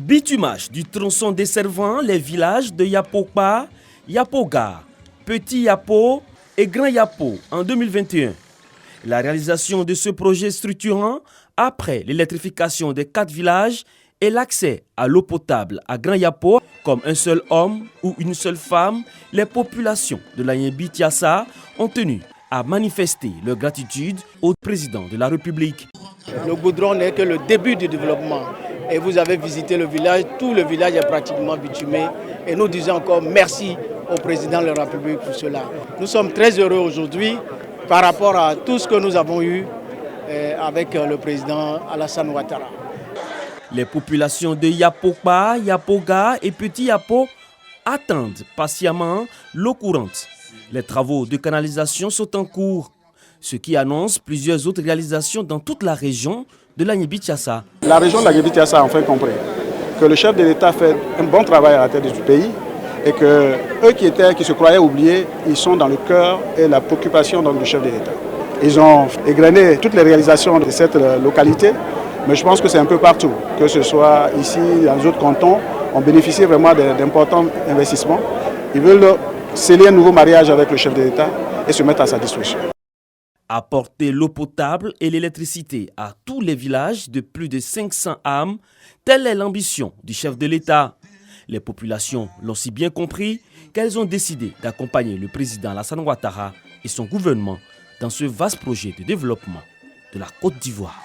Bitumage du tronçon desservant les villages de Yapokpa, Yapoga, Petit Yapo et Grand Yapo en 2021. La réalisation de ce projet structurant, après l'électrification des 4 villages et l'accès à l'eau potable à Grand Yapo, comme un seul homme ou une seule femme, les populations de l'Anyembi Tiassa ont tenu à manifester leur gratitude au président de la République. Le goudron n'est que le début du développement. Et vous avez visité le village, tout le village est pratiquement bitumé. Et nous disons encore merci au président de la République pour cela. Nous sommes très heureux aujourd'hui par rapport à tout ce que nous avons eu avec le président Alassane Ouattara. Les populations de Yapokpa, Yapoga et Petit Yapo attendent patiemment l'eau courante. Les travaux de canalisation sont en cours, ce qui annonce plusieurs autres réalisations dans toute la région de l'Anyembi Tiassa. La région de l'Anyembi Tiassa a enfin compris que le chef de l'État fait un bon travail à la tête du pays et que eux qui se croyaient oubliés, ils sont dans le cœur et la préoccupation du chef de l'État. Ils ont égrené toutes les réalisations de cette localité, mais je pense que c'est un peu partout, que ce soit ici, dans les autres cantons, on bénéficie vraiment d'importants investissements. Ils veulent sceller un nouveau mariage avec le chef de l'État et se mettre à sa disposition. Apporter l'eau potable et l'électricité à tous les villages de plus de 500 âmes, telle est l'ambition du chef de l'État. Les populations l'ont si bien compris qu'elles ont décidé d'accompagner le président Alassane Ouattara et son gouvernement dans ce vaste projet de développement de la Côte d'Ivoire.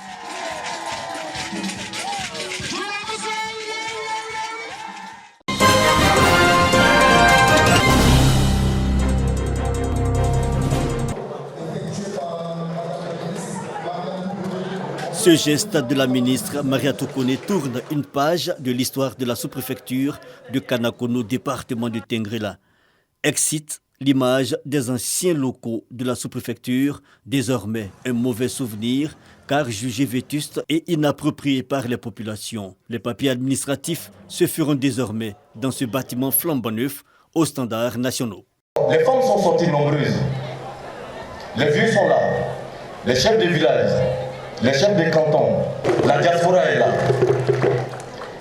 Ce geste de la ministre Maria Tokone tourne une page de l'histoire de la sous-préfecture de Kanakono, département de Tengrela. Excite l'image des anciens locaux de la sous-préfecture, désormais un mauvais souvenir, car jugés vétustes et inappropriés par les populations. Les papiers administratifs se feront désormais dans ce bâtiment flambant neuf aux standards nationaux. Les femmes sont sorties nombreuses, les vieux sont là, les chefs de village, les chefs des cantons, la diaspora est là.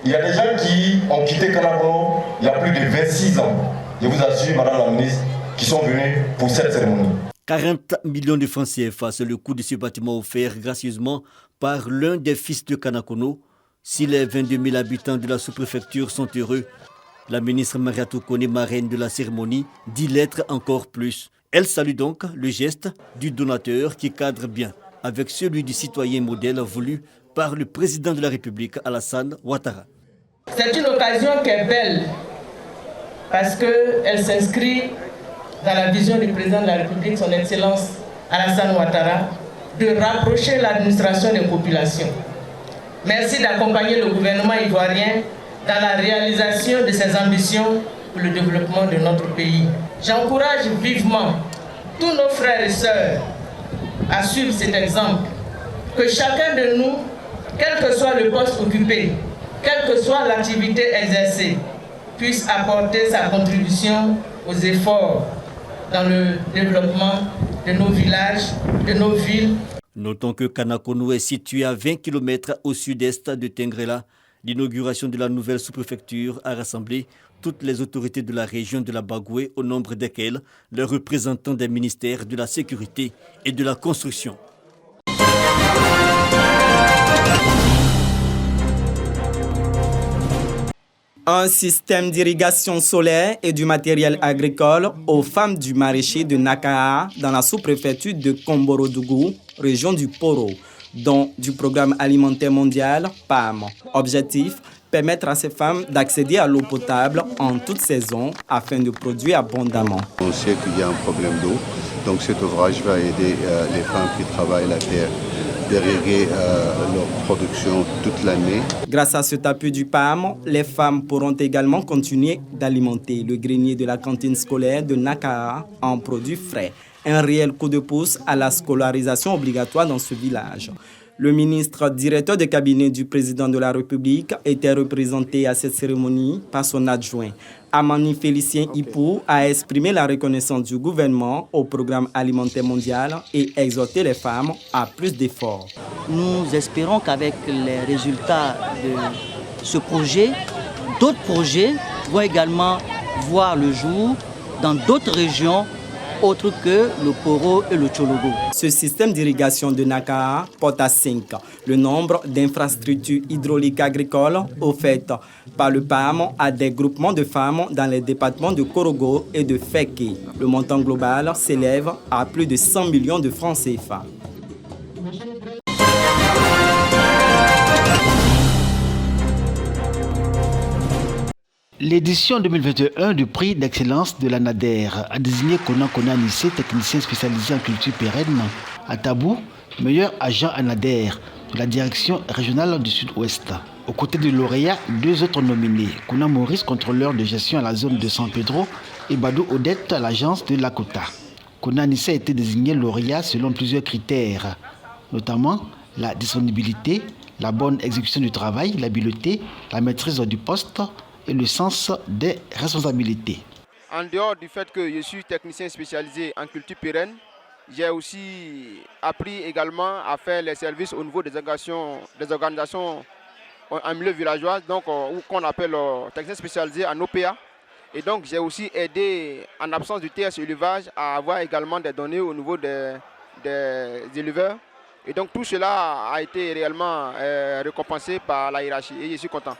Il y a des gens qui ont quitté Kanakono il y a plus de 26 ans. Je vous assure, madame la ministre, qui sont venus pour cette cérémonie. 40 millions de francs CFA, c'est le coût de ce bâtiment offert gracieusement par l'un des fils de Kanakono. Si les 22 000 habitants de la sous-préfecture sont heureux, la ministre Maria Tokone, marraine de la cérémonie, dit l'être encore plus. Elle salue donc le geste du donateur qui cadre bien avec celui du citoyen modèle voulu par le président de la République, Alassane Ouattara. C'est une occasion qui est belle parce qu'elle s'inscrit dans la vision du président de la République, son Excellence Alassane Ouattara, de rapprocher l'administration des populations. Merci d'accompagner le gouvernement ivoirien dans la réalisation de ses ambitions pour le développement de notre pays. J'encourage vivement tous nos frères et sœurs à suivre cet exemple, que chacun de nous, quel que soit le poste occupé, quelle que soit l'activité exercée, puisse apporter sa contribution aux efforts dans le développement de nos villages, de nos villes. Notons que Kanakono est situé à 20 km au sud-est de Tengrela. L'inauguration de la nouvelle sous-préfecture a rassemblé toutes les autorités de la région de la Bagoué, au nombre desquelles les représentants des ministères de la Sécurité et de la Construction. Un système d'irrigation solaire et du matériel agricole aux femmes du maraîcher de Nakaa dans la sous-préfecture de Komborodougou, région du Poro, dont du programme alimentaire mondial PAM. Objectif, permettre à ces femmes d'accéder à l'eau potable en toute saison afin de produire abondamment. On sait qu'il y a un problème d'eau, donc cet ouvrage va aider les femmes qui travaillent la terre d'irriguer leur production toute l'année. Grâce à cet appui du PAM, les femmes pourront également continuer d'alimenter le grenier de la cantine scolaire de Nakaa en produits frais. Un réel coup de pouce à la scolarisation obligatoire dans ce village. Le ministre directeur de cabinet du président de la République était représenté à cette cérémonie par son adjoint. Amani Félicien Ipou a exprimé la reconnaissance du gouvernement au programme alimentaire mondial et exhorté les femmes à plus d'efforts. Nous espérons qu'avec les résultats ce projet, d'autres projets vont également voir le jour dans d'autres régions autres que le Poro et le Tchologo. Ce système d'irrigation de Nakaha porte à 5 le nombre d'infrastructures hydrauliques agricoles offertes par le PAM à des groupements de femmes dans les départements de Korogo et de Feke. Le montant global s'élève à plus de 100 millions de francs CFA. L'édition 2021 du prix d'excellence de la NADER a désigné Kona Nissé, technicien spécialisé en culture pérenne, à Tabou, meilleur agent à NADER de la direction régionale du Sud-Ouest. Aux côtés du lauréat, 2 autres nominés, Kona Maurice, contrôleur de gestion à la zone de San Pedro, et Badou Odette à l'agence de Lakota. Kona Nissé a été désigné lauréat selon plusieurs critères, notamment la disponibilité, la bonne exécution du travail, l'habileté, la maîtrise du poste, et le sens des responsabilités. En dehors du fait que je suis technicien spécialisé en culture pérenne, j'ai aussi appris également à faire les services au niveau des organisations en milieu villageois, donc qu'on appelle technicien spécialisé en OPA. Et donc j'ai aussi aidé, en absence du TS élevage, à avoir également des données au niveau des éleveurs. Et donc tout cela a été réellement récompensé par la hiérarchie et je suis content.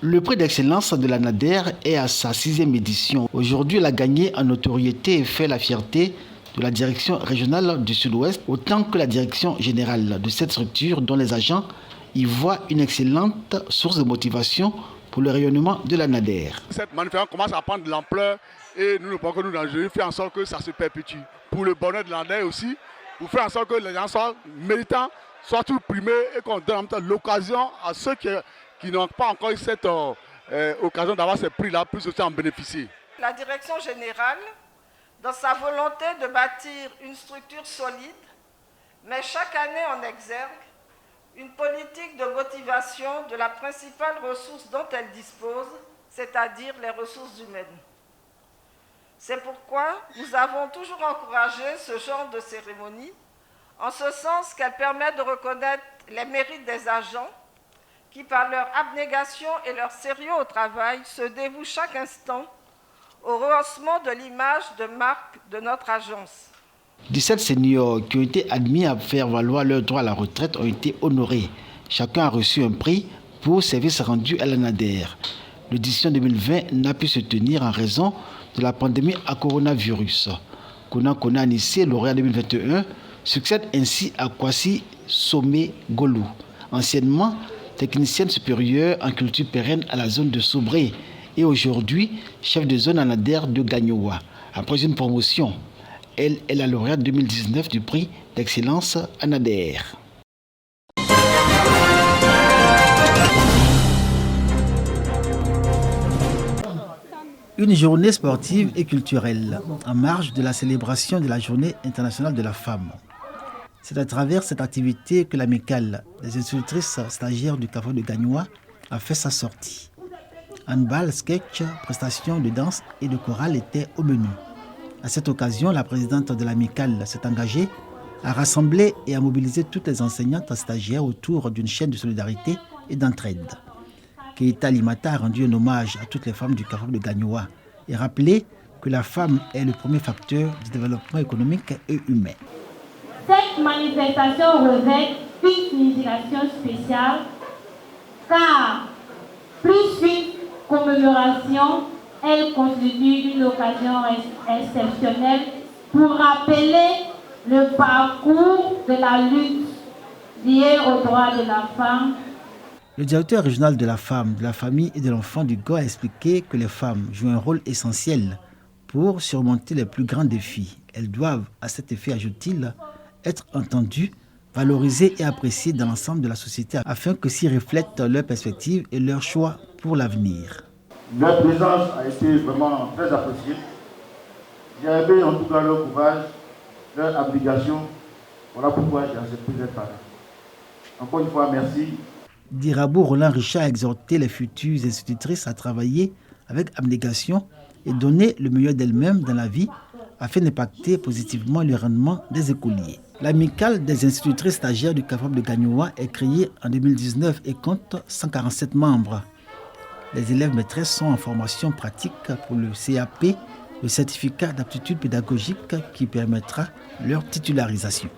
Le prix d'excellence de la NADER est à sa 6e édition. Aujourd'hui, elle a gagné en notoriété et fait la fierté de la direction régionale du Sud-Ouest, autant que la direction générale de cette structure dont les agents y voient une excellente source de motivation pour le rayonnement de la NADER. Cette manifestation commence à prendre de l'ampleur et nous ne pouvons que nous engager, faire en sorte que ça se perpétue. Pour le bonheur de la NADER aussi, pour faire en sorte que les gens soient méritants, soient tous primés et qu'on donne en même temps l'occasion à ceux qui n'ont pas encore eu cette occasion d'avoir ces prix-là, puissent aussi en bénéficier. La direction générale, dans sa volonté de bâtir une structure solide, met chaque année en exergue une politique de motivation de la principale ressource dont elle dispose, c'est-à-dire les ressources humaines. C'est pourquoi nous avons toujours encouragé ce genre de cérémonie, en ce sens qu'elle permet de reconnaître les mérites des agents qui, par leur abnégation et leur sérieux au travail, se dévouent chaque instant au rehaussement de l'image de marque de notre agence. 17 seniors qui ont été admis à faire valoir leur droit à la retraite ont été honorés. Chacun a reçu un prix pour service rendu à la NADER. L'édition 2020 n'a pu se tenir en raison de la pandémie à coronavirus. Kona Nissé, lauréat 2021, succède ainsi à Kwasi Somé Golou, anciennement technicienne supérieure en culture pérenne à la zone de Sobré et aujourd'hui chef de zone à NADER de Gagnoa. Après une promotion, elle est la lauréate 2019 du prix d'excellence à NADER. Une journée sportive et culturelle en marge de la célébration de la Journée internationale de la femme. C'est à travers cette activité que l'amicale des institutrices stagiaires du CAFO de Gagnoa a fait sa sortie. Handball, sketch, prestations de danse et de chorale étaient au menu. À cette occasion, la présidente de l'amicale s'est engagée à rassembler et à mobiliser toutes les enseignantes stagiaires autour d'une chaîne de solidarité et d'entraide. Keita Limata a rendu un hommage à toutes les femmes du CAFO de Gagnoa et rappelé que la femme est le premier facteur du développement économique et humain. Cette manifestation revêt une signification spéciale car, plus qu'une commémoration, elle constitue une occasion exceptionnelle pour rappeler le parcours de la lutte liée aux droits de la femme. Le directeur régional de la femme, de la famille et de l'enfant du GO a expliqué que les femmes jouent un rôle essentiel pour surmonter les plus grands défis. Elles doivent, à cet effet, ajoute-t-il, être entendues, valorisées et appréciées dans l'ensemble de la société afin que s'y reflètent leurs perspectives et leurs choix pour l'avenir. Leur présence a été vraiment très appréciée. J'ai aimé en tout cas leur courage, leur abnégation. Voilà pourquoi j'ai accepté d'être là. Encore une fois, merci. Dirabo Roland Richard a exhorté les futures institutrices à travailler avec abnégation et donner le meilleur d'elles-mêmes dans la vie afin d'impacter positivement le rendement des écoliers. L'amicale des institutrices stagiaires du CAFOB de Gagnoa est créée en 2019 et compte 147 membres. Les élèves maîtresses sont en formation pratique pour le CAP, le certificat d'aptitude pédagogique qui permettra leur titularisation.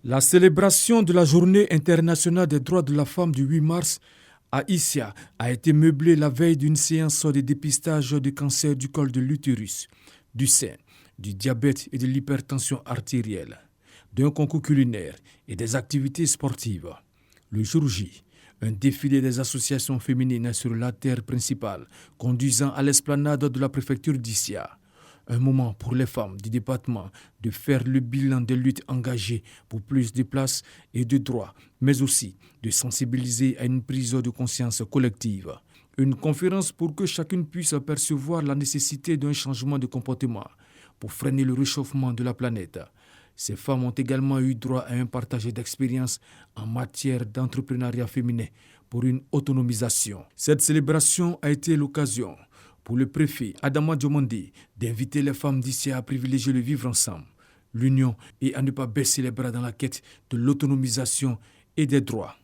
La célébration de la Journée internationale des droits de la femme du 8 mars à Issia a été meublée la veille d'une séance de dépistage du cancer du col de l'utérus, du sein, du diabète et de l'hypertension artérielle, d'un concours culinaire et des activités sportives. Le jour J, un défilé des associations féminines sur la terre principale conduisant à l'esplanade de la préfecture d'Issia. Un moment pour les femmes du département de faire le bilan des luttes engagées pour plus de places et de droits, mais aussi de sensibiliser à une prise de conscience collective. Une conférence pour que chacune puisse percevoir la nécessité d'un changement de comportement pour freiner le réchauffement de la planète. Ces femmes ont également eu droit à un partage d'expériences en matière d'entrepreneuriat féminin pour une autonomisation. Cette célébration a été l'occasion pour le préfet Adama Diomande d'inviter les femmes d'ici à privilégier le vivre ensemble, l'union et à ne pas baisser les bras dans la quête de l'autonomisation et des droits.